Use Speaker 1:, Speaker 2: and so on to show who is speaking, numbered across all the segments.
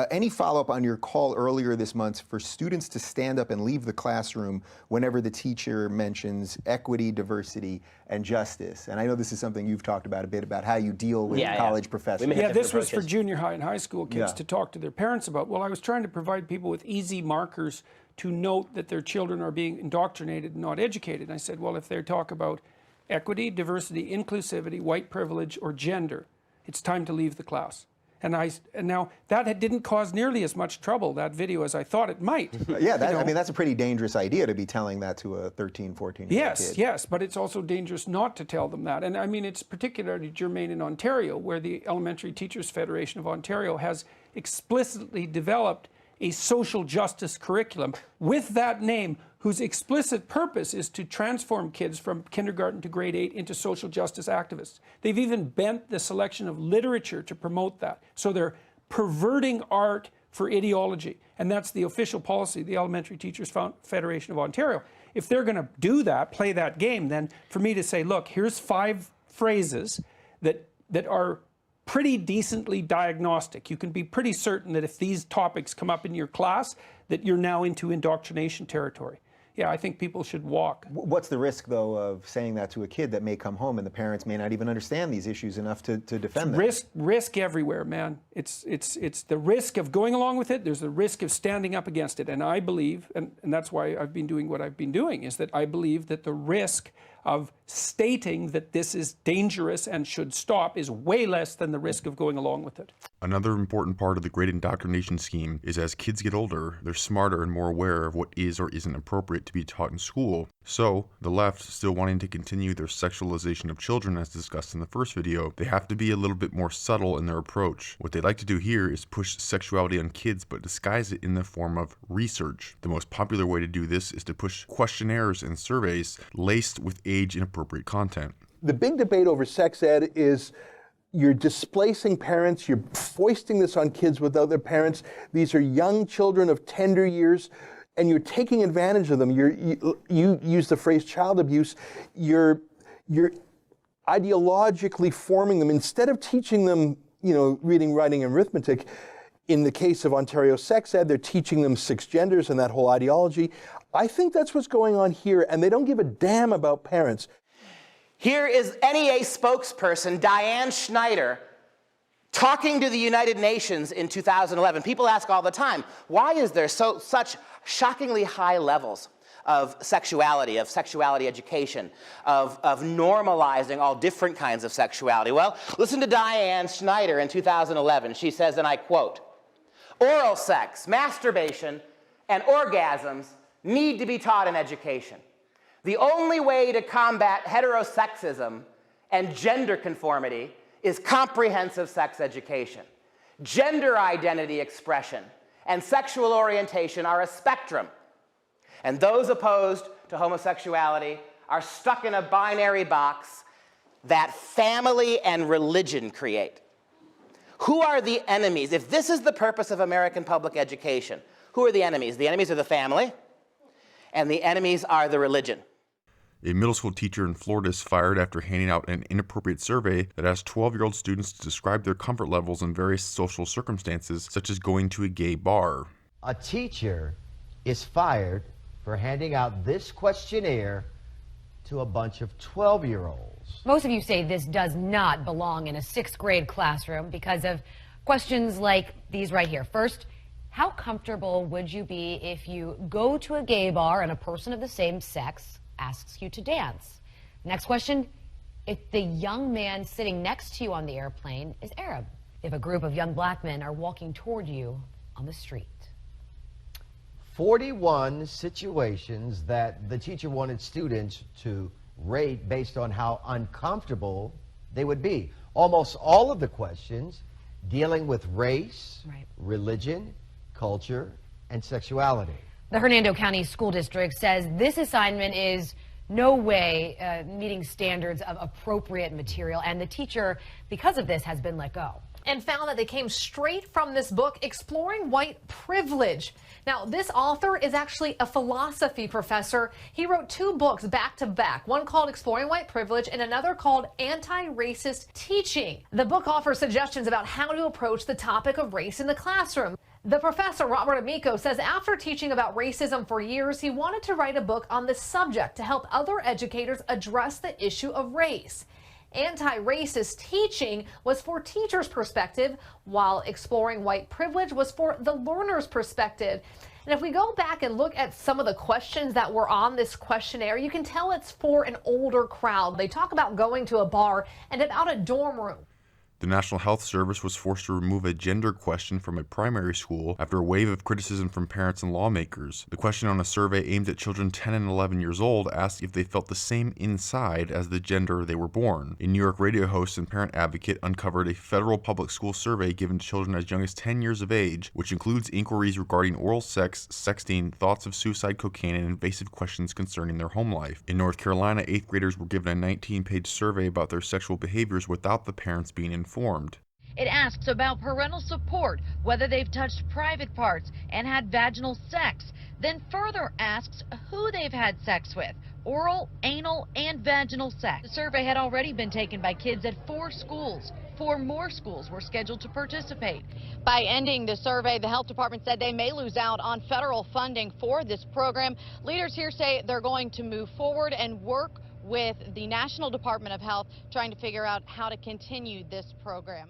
Speaker 1: Any follow-up on your call earlier this month for students to stand up and leave the classroom whenever the teacher mentions equity, diversity, and justice? And I know this is something you've talked about a bit, about how you deal with college professors.
Speaker 2: Yeah, this was for junior high and high school kids to talk to their parents about. Well, I was trying to provide people with easy markers to note that their children are being indoctrinated and not educated. And I said, well, if they talk about equity, diversity, inclusivity, white privilege, or gender, it's time to leave the class. And now that didn't cause nearly as much trouble, that video, as I thought it might.
Speaker 1: Yeah, I mean, that's a pretty dangerous idea to be telling that to a 13, 14-year-old kid.
Speaker 2: Yes, but it's also dangerous not to tell them that. And I mean, it's particularly germane in Ontario, where the Elementary Teachers Federation of Ontario has explicitly developed a social justice curriculum with that name, whose explicit purpose is to transform kids from kindergarten to grade 8 into social justice activists. They've even bent the selection of literature to promote that. So they're perverting art for ideology. And that's the official policy of the Elementary Teachers Federation of Ontario. If they're going to do that, play that game, then for me to say, look, here's 5 phrases that are pretty decently diagnostic. You can be pretty certain that if these topics come up in your class, that you're now into indoctrination territory. Yeah, I think people should walk.
Speaker 1: What's the risk, though, of saying that to a kid that may come home and the parents may not even understand these issues enough to defend them?
Speaker 2: Risk everywhere, man. It's the risk of going along with it. There's the risk of standing up against it. And I believe, and that's why I've been doing what I've been doing, is that I believe that the risk of stating that this is dangerous and should stop is way less than the risk of going along with it.
Speaker 3: Another important part of the great indoctrination scheme is as kids get older, they're smarter and more aware of what is or isn't appropriate to be taught in school. So, the left, still wanting to continue their sexualization of children as discussed in the first video, they have to be a little bit more subtle in their approach. What they like to do here is push sexuality on kids but disguise it in the form of research. The most popular way to do this is to push questionnaires and surveys laced with age-inappropriate content.
Speaker 4: The big debate over sex ed is you're displacing parents, you're foisting this on kids without their parents. These are young children of tender years, and you're taking advantage of them. You use the phrase child abuse. You're ideologically forming them. Instead of teaching them, reading, writing, and arithmetic, in the case of Ontario sex ed, they're teaching them 6 genders and that whole ideology. I think that's what's going on here, and they don't give a damn about parents.
Speaker 5: Here is NEA spokesperson Diane Schneider talking to the United Nations in 2011. People ask all the time, why is there such shockingly high levels of sexuality education, of normalizing all different kinds of sexuality? Well, listen to Diane Schneider in 2011. She says, and I quote, "Oral sex, masturbation, and orgasms need to be taught in education. The only way to combat heterosexism and gender conformity is comprehensive sex education. Gender identity expression and sexual orientation are a spectrum, and those opposed to homosexuality are stuck in a binary box that family and religion create." Who are the enemies? If this is the purpose of American public education, who are the enemies? The enemies are the family, and the enemies are the religion.
Speaker 3: A middle school teacher in Florida is fired after handing out an inappropriate survey that asked 12-year-old students to describe their comfort levels in various social circumstances, such as going to a gay bar.
Speaker 6: A teacher is fired for handing out this questionnaire to a bunch of 12-year-olds.
Speaker 7: Most of you say this does not belong in a 6th grade classroom because of questions like these right here. First, how comfortable would you be if you go to a gay bar and a person of the same sex asks you to dance? Next question, if the young man sitting next to you on the airplane is Arab? If a group of young black men are walking toward you on the street?
Speaker 6: 41 situations that the teacher wanted students to rate based on how uncomfortable they would be. Almost all of the questions dealing with race, religion, culture, and sexuality.
Speaker 7: The Hernando County School District says this assignment is no way meeting standards of appropriate material, and the teacher, because of this, has been let go.
Speaker 8: and found that they came straight from this book, Exploring White Privilege. Now, this author is actually a philosophy professor. He wrote 2 books back to back, one called Exploring White Privilege and another called Anti-Racist Teaching. The book offers suggestions about how to approach the topic of race in the classroom. The professor, Robert Amico, says after teaching about racism for years, he wanted to write a book on the subject to help other educators address the issue of race. Anti-racist teaching was for teachers' perspective, while Exploring White Privilege was for the learner's perspective. And if we go back and look at some of the questions that were on this questionnaire, you can tell it's for an older crowd. They talk about going to a bar and about a dorm room.
Speaker 3: The National Health Service was forced to remove a gender question from a primary school after a wave of criticism from parents and lawmakers. The question on a survey aimed at children 10 and 11 years old asked if they felt the same inside as the gender they were born. A New York radio host and parent advocate uncovered a federal public school survey given to children as young as 10 years of age, which includes inquiries regarding oral sex, sexting, thoughts of suicide, cocaine, and invasive questions concerning their home life. In North Carolina, 8th graders were given a 19-page survey about their sexual behaviors without the parents being informed.
Speaker 9: It asks about parental support, whether they've touched private parts and had vaginal sex, then further asks who they've had sex with, oral, anal, and vaginal sex. The survey had already been taken by kids at 4 schools. 4 more schools were scheduled to participate. By ending the survey, the health department said they may lose out on federal funding for this program. Leaders here say they're going to move forward and work with the National Department of Health, trying to figure out how to continue this program.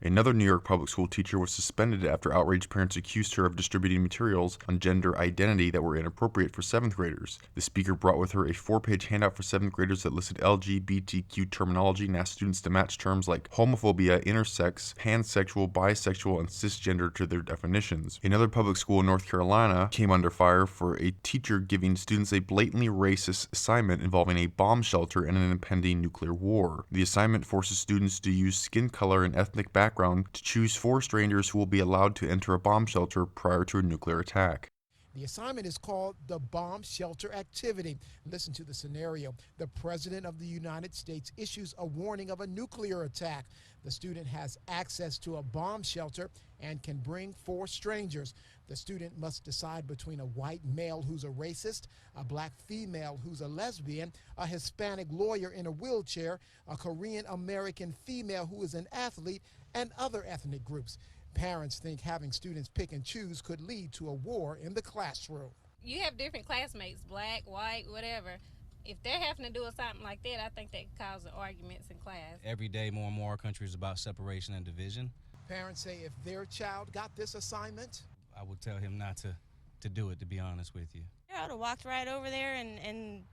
Speaker 3: Another New York public school teacher was suspended after outraged parents accused her of distributing materials on gender identity that were inappropriate for 7th graders. The speaker brought with her a 4-page handout for 7th graders that listed LGBTQ terminology and asked students to match terms like homophobia, intersex, pansexual, bisexual, and cisgender to their definitions. Another public school in North Carolina came under fire for a teacher giving students a blatantly racist assignment involving a bomb shelter and an impending nuclear war. The assignment forces students to use skin color and ethnic background to choose 4 strangers who will be allowed to enter a bomb shelter prior to a nuclear attack.
Speaker 10: The assignment is called the bomb shelter activity. Listen to the scenario. The President of the United States issues a warning of a nuclear attack. The student has access to a bomb shelter and can bring 4 strangers. The student must decide between a white male who's a racist, a black female who's a lesbian, a Hispanic lawyer in a wheelchair, a Korean American female who is an athlete, and other ethnic groups. Parents think having students pick and choose could lead to a war in the classroom.
Speaker 11: You have different classmates, black, white, whatever. If they're having to do something like that, I think that could cause arguments in class.
Speaker 12: Every day, more and more our country is about separation and division.
Speaker 10: Parents say if their child got this assignment,
Speaker 12: I would tell him not to do it, to be honest with you.
Speaker 13: I would have walked right over there and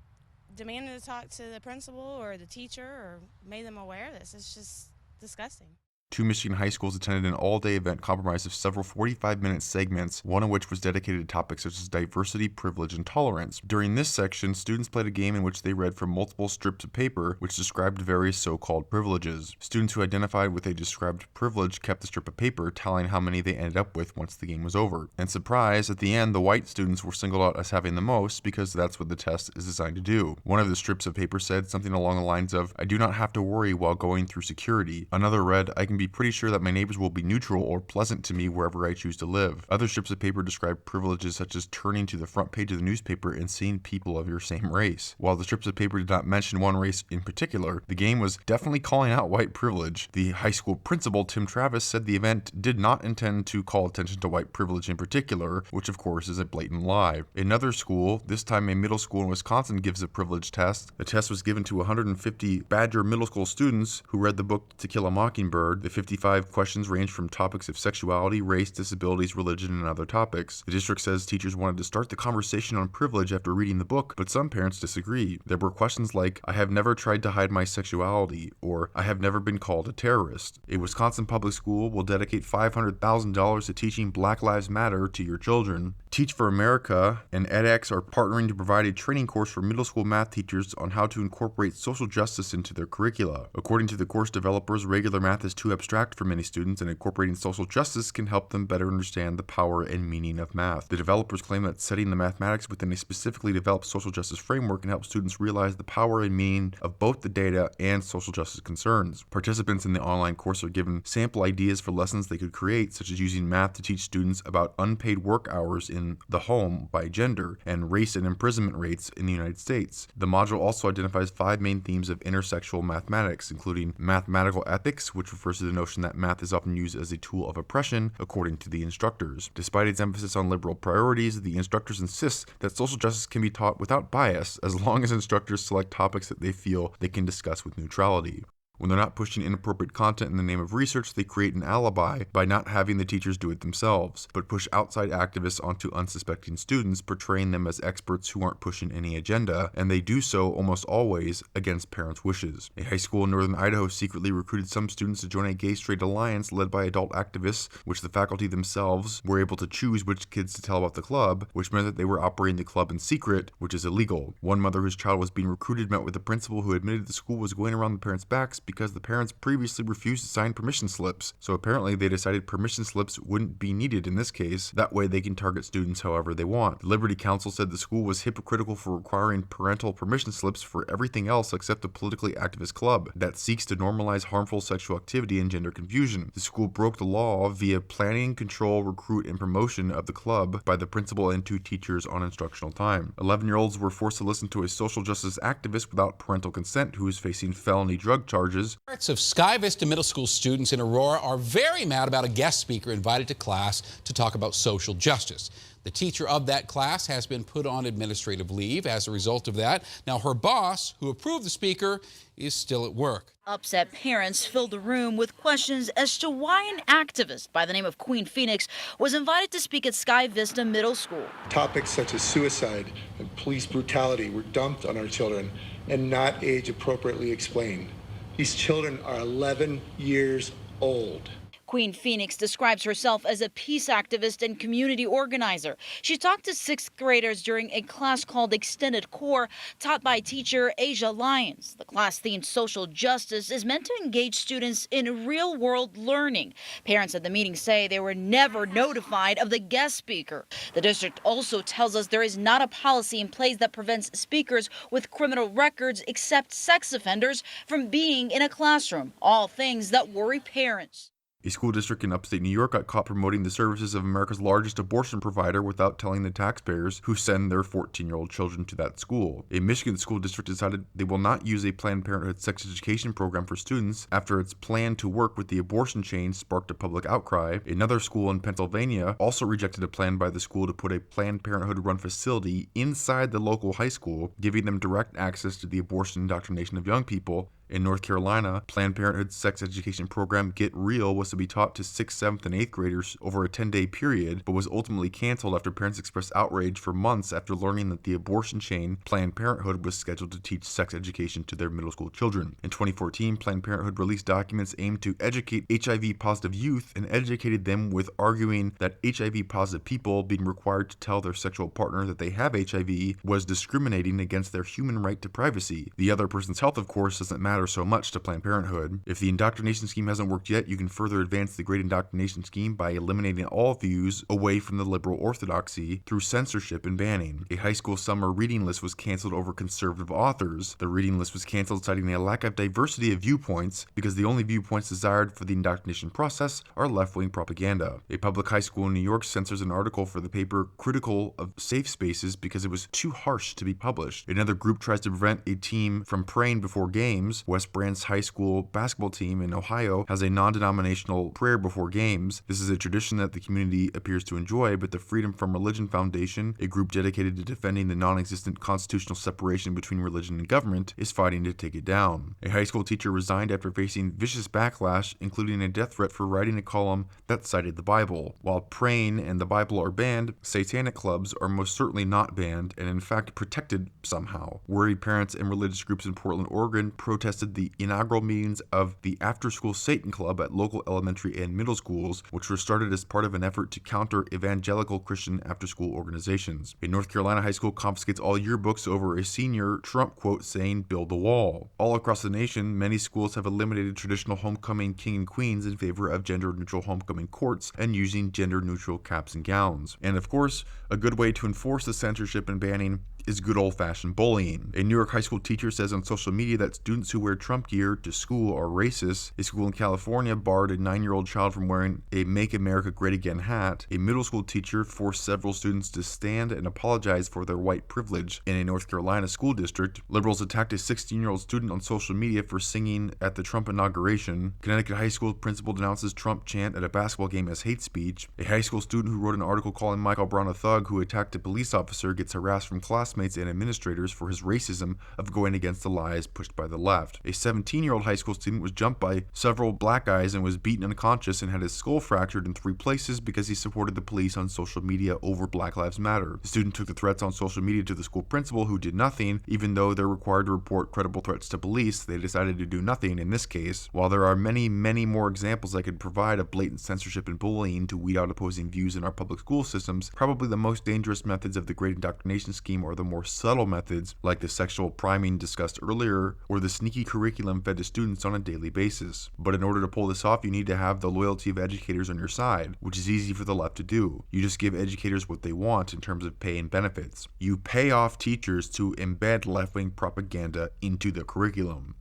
Speaker 13: demanded to talk to the principal or the teacher or made them aware of this. It's just disgusting.
Speaker 3: 2 Michigan high schools attended an all-day event comprised of several 45-minute segments, one of which was dedicated to topics such as diversity, privilege, and tolerance. During this section, students played a game in which they read from multiple strips of paper which described various so-called privileges. Students who identified with a described privilege kept the strip of paper, tallying how many they ended up with once the game was over. And surprise, at the end, the white students were singled out as having the most because that's what the test is designed to do. One of the strips of paper said something along the lines of, "I do not have to worry while going through security." Another read, "I can be pretty sure that my neighbors will be neutral or pleasant to me wherever I choose to live." Other strips of paper describe privileges such as turning to the front page of the newspaper and seeing people of your same race. While the strips of paper did not mention one race in particular, the game was definitely calling out white privilege. The high school principal, Tim Travis, said the event did not intend to call attention to white privilege in particular, which of course is a blatant lie. Another school, this time a middle school in Wisconsin, gives a privilege test. The test was given to 150 Badger middle school students who read the book To Kill a Mockingbird. The 55 questions ranged from topics of sexuality, race, disabilities, religion, and other topics. The district says teachers wanted to start the conversation on privilege after reading the book, but some parents disagreed. There were questions like, "I have never tried to hide my sexuality," or "I have never been called a terrorist." A Wisconsin public school will dedicate $500,000 to teaching Black Lives Matter to your children. Teach for America and edX are partnering to provide a training course for middle school math teachers on how to incorporate social justice into their curricula. According to the course developers, regular math is 2 abstract for many students, and incorporating social justice can help them better understand the power and meaning of math. The developers claim that setting the mathematics within a specifically developed social justice framework can help students realize the power and meaning of both the data and social justice concerns. Participants in the online course are given sample ideas for lessons they could create, such as using math to teach students about unpaid work hours in the home by gender and race and imprisonment rates in the United States. The module also identifies 5 main themes of intersexual mathematics, including mathematical ethics, which refers to the notion that math is often used as a tool of oppression, according to the instructors. Despite its emphasis on liberal priorities, the instructors insist that social justice can be taught without bias as long as instructors select topics that they feel they can discuss with neutrality. When they're not pushing inappropriate content in the name of research, they create an alibi by not having the teachers do it themselves, but push outside activists onto unsuspecting students, portraying them as experts who aren't pushing any agenda, and they do so almost always against parents' wishes. A high school in northern Idaho secretly recruited some students to join a gay-straight alliance led by adult activists, which the faculty themselves were able to choose which kids to tell about the club, which meant that they were operating the club in secret, which is illegal. One mother whose child was being recruited met with the principal, who admitted the school was going around the parents' backs because the parents previously refused to sign permission slips. So apparently they decided permission slips wouldn't be needed in this case. That way they can target students however they want. The Liberty Council said the school was hypocritical for requiring parental permission slips for everything else except a politically activist club that seeks to normalize harmful sexual activity and gender confusion. The school broke the law via planning, control, recruit, and promotion of the club by the principal and 2 teachers on instructional time. 11-year-olds were forced to listen to a social justice activist without parental consent who is facing felony drug charges.
Speaker 14: Parents of Sky Vista Middle School students in Aurora are very mad about a guest speaker invited to class to talk about social justice. The teacher of that class has been put on administrative leave as a result of that. Now her boss, who approved the speaker, is still at work.
Speaker 15: Upset parents filled the room with questions as to why an activist by the name of Queen Phoenix was invited to speak at Sky Vista Middle School.
Speaker 16: Topics such as suicide and police brutality were dumped on our children and not age appropriately explained. These children are 11 years old.
Speaker 15: Queen Phoenix describes herself as a peace activist and community organizer. She talked to 6th graders during a class called Extended Core, taught by teacher Asia Lyons. The class themed social justice is meant to engage students in real-world learning. Parents at the meeting say they were never notified of the guest speaker. The district also tells us there is not a policy in place that prevents speakers with criminal records except sex offenders from being in a classroom, all things that worry parents.
Speaker 3: A school district in upstate New York got caught promoting the services of America's largest abortion provider without telling the taxpayers who send their 14-year-old children to that school. A Michigan school district decided they will not use a Planned Parenthood sex education program for students after its plan to work with the abortion chain sparked a public outcry. Another school in Pennsylvania also rejected a plan by the school to put a Planned Parenthood-run facility inside the local high school, giving them direct access to the abortion indoctrination of young people. In North Carolina, Planned Parenthood's sex education program Get Real was to be taught to 6th, 7th, and 8th graders over a 10-day period, but was ultimately canceled after parents expressed outrage for months after learning that the abortion chain Planned Parenthood was scheduled to teach sex education to their middle school children. In 2014, Planned Parenthood released documents aimed to educate HIV-positive youth and educated them with arguing that HIV-positive people being required to tell their sexual partner that they have HIV was discriminating against their human right to privacy. The other person's health, of course, doesn't matter so much to Planned Parenthood. If the indoctrination scheme hasn't worked yet, you can further advance the Great Indoctrination Scheme by eliminating all views away from the liberal orthodoxy through censorship and banning. A high school summer reading list was canceled over conservative authors. The reading list was canceled citing a lack of diversity of viewpoints because the only viewpoints desired for the indoctrination process are left-wing propaganda. A public high school in New York censors an article for the paper critical of safe spaces because it was too harsh to be published. Another group tries to prevent a team from praying before games. West Branch High School basketball team in Ohio has a non-denominational prayer before games. This is a tradition that the community appears to enjoy, but the Freedom from Religion Foundation, a group dedicated to defending the non-existent constitutional separation between religion and government, is fighting to take it down. A high school teacher resigned after facing vicious backlash, including a death threat for writing a column that cited the Bible. While praying and the Bible are banned, satanic clubs are most certainly not banned and in fact protected somehow. Worried parents and religious groups in Portland, Oregon protested protested the inaugural meetings of the after-school Satan Club at local elementary and middle schools, which were started as part of an effort to counter evangelical Christian after-school organizations. A North Carolina high school confiscates all yearbooks over a senior Trump quote saying, "Build the wall." All across the nation, many schools have eliminated traditional homecoming king and queens in favor of gender-neutral homecoming courts and using gender-neutral caps and gowns. And of course, a good way to enforce the censorship and banning is good old-fashioned bullying. A New York high school teacher says on social media that students who wear Trump gear to school are racist. A school in California barred a 9-year-old child from wearing a Make America Great Again hat. A middle school teacher forced several students to stand and apologize for their white privilege. In a North Carolina school district, liberals attacked a 16-year-old student on social media for singing at the Trump inauguration. Connecticut high school principal denounces Trump chant at a basketball game as hate speech. A high school student who wrote an article calling Michael Brown a thug who attacked a police officer gets harassed from classmates and administrators for his racism of going against the lies pushed by the left. A 17-year-old high school student was jumped by several black guys and was beaten unconscious and had his skull fractured in 3 places because he supported the police on social media over Black Lives Matter. The student took the threats on social media to the school principal, who did nothing. Even though they're required to report credible threats to police, they decided to do nothing in this case. While there are many, many more examples I could provide of blatant censorship and bullying to weed out opposing views in our public school systems, probably the most dangerous methods of the Great Indoctrination scheme are the more subtle methods like the sexual priming discussed earlier or the sneaky curriculum fed to students on a daily basis. But in order to pull this off, you need to have the loyalty of educators on your side, which is easy for the left to do. You just give educators what they want in terms of pay and benefits. You pay off teachers to embed left-wing propaganda into the curriculum.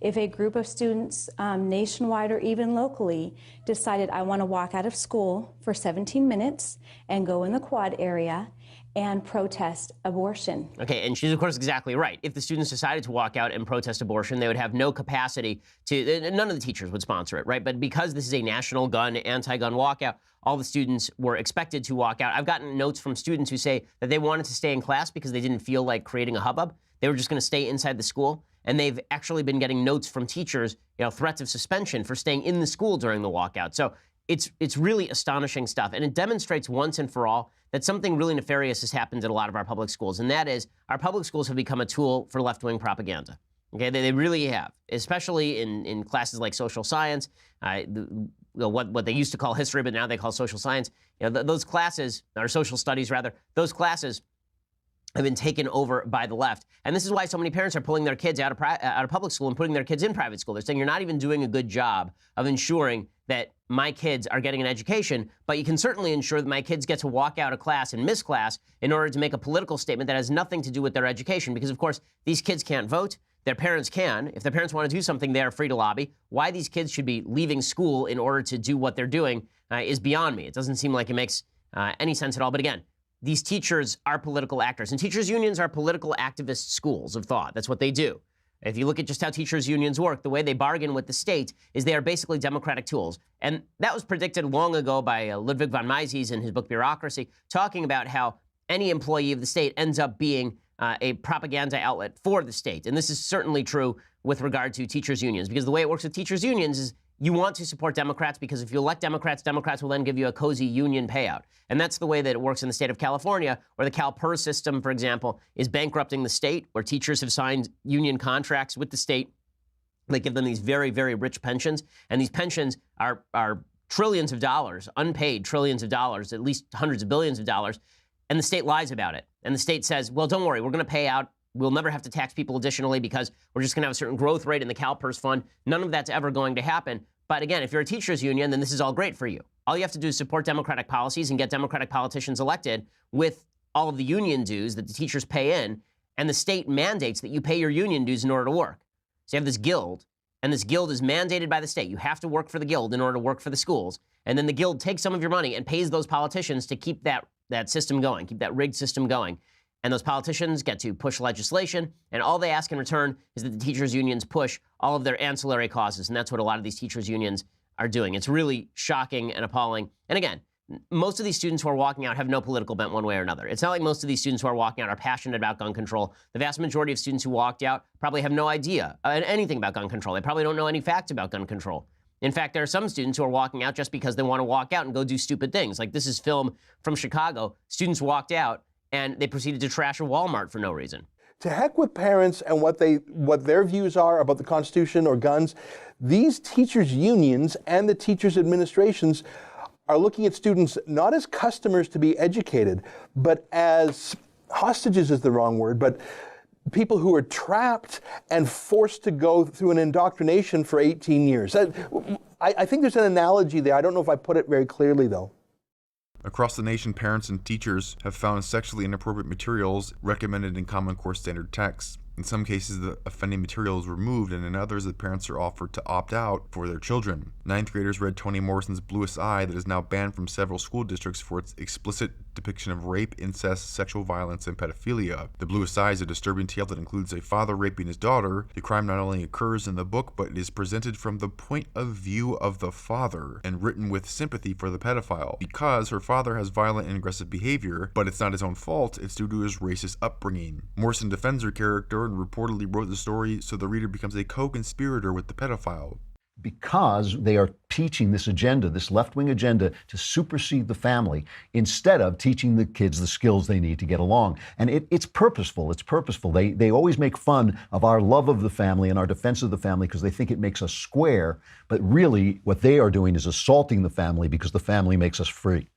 Speaker 17: If a group of students nationwide or even locally decided, I want to walk out of school for 17 minutes and go in the quad area and protest abortion.
Speaker 18: Okay, and she's of course exactly right. If the students decided to walk out and protest abortion, they would have no capacity to, none of the teachers would sponsor it, right? But because this is a national anti-gun walkout, all the students were expected to walk out. I've gotten notes from students who say that they wanted to stay in class because they didn't feel like creating a hubbub. They were just going to stay inside the school. And they've actually been getting notes from teachers, threats of suspension for staying in the school during the walkout. So it's really astonishing stuff. And it demonstrates once and for all that something really nefarious has happened at a lot of our public schools. And that is our public schools have become a tool for left-wing propaganda. Okay, they really have, especially in classes like social science, what they used to call history, but now they call social science. Those classes, or social studies rather, those classes have been taken over by the left. And this is why so many parents are pulling their kids out of public school and putting their kids in private school. They're saying you're not even doing a good job of ensuring that my kids are getting an education, but you can certainly ensure that my kids get to walk out of class and miss class in order to make a political statement that has nothing to do with their education. Because of course, these kids can't vote. Their parents can. If their parents want to do something, they are free to lobby. Why these kids should be leaving school in order to do what they're doing is beyond me. It doesn't seem like it makes any sense at all. But again, these teachers are political actors, and teachers' unions are political activist schools of thought. That's what they do. If you look at just how teachers' unions work, the way they bargain with the state is they are basically democratic tools. And that was predicted long ago by Ludwig von Mises in his book Bureaucracy, talking about how any employee of the state ends up being a propaganda outlet for the state. And this is certainly true with regard to teachers' unions, because the way it works with teachers' unions is you want to support Democrats because if you elect Democrats, Democrats will then give you a cozy union payout. And that's the way that it works in the state of California, where the CalPERS system, for example, is bankrupting the state, where teachers have signed union contracts with the state. They give them these very, very rich pensions. And these pensions are trillions of dollars, unpaid trillions of dollars, at least hundreds of billions of dollars. And the state lies about it. And the state says, well, don't worry, we're going to pay out. We'll never have to tax people additionally because we're just going to have a certain growth rate in the CalPERS fund. None of that's ever going to happen. But again, if you're a teachers union, then this is all great for you. All you have to do is support Democratic policies and get Democratic politicians elected with all of the union dues that the teachers pay in, and the state mandates that you pay your union dues in order to work. So you have this guild, and this guild is mandated by the state. You have to work for the guild in order to work for the schools. And then the guild takes some of your money and pays those politicians to keep that system going, keep that rigged system going. And those politicians get to push legislation, and all they ask in return is that the teachers' unions push all of their ancillary causes, and that's what a lot of these teachers' unions are doing. It's really shocking and appalling. And again, most of these students who are walking out have no political bent one way or another. It's not like most of these students who are walking out are passionate about gun control. The vast majority of students who walked out probably have no idea anything about gun control. They probably don't know any facts about gun control. In fact, there are some students who are walking out just because they want to walk out and go do stupid things. Like this is film from Chicago. Students walked out and they proceeded to trash a Walmart for no reason.
Speaker 4: to heck with parents and what their views are about the Constitution or guns. These teachers' unions and the teachers' administrations are looking at students not as customers to be educated, but as hostages is the wrong word, but people who are trapped and forced to go through an indoctrination for 18 years. I think there's an analogy there. I don't know if I put it very clearly, though.
Speaker 3: Across the nation, parents and teachers have found sexually inappropriate materials recommended in Common Core standard texts. In some cases, the offending material is removed, and in others, the parents are offered to opt out for their children. Ninth graders read Toni Morrison's Bluest Eye that is now banned from several school districts for its explicit depiction of rape, incest, sexual violence, and pedophilia. The Bluest Eye is a disturbing tale that includes a father raping his daughter. The crime not only occurs in the book, but it is presented from the point of view of the father and written with sympathy for the pedophile. Because her father has violent and aggressive behavior, but it's not his own fault, it's due to his racist upbringing. Morrison defends her character and reportedly wrote the story so the reader becomes a co-conspirator with the pedophile.
Speaker 19: Because they are teaching this agenda, this left-wing agenda, to supersede the family instead of teaching the kids the skills they need to get along. And it's purposeful. It's purposeful. They always make fun of our love of the family and our defense of the family because they think it makes us square. But really, what they are doing is assaulting the family because the family makes us free.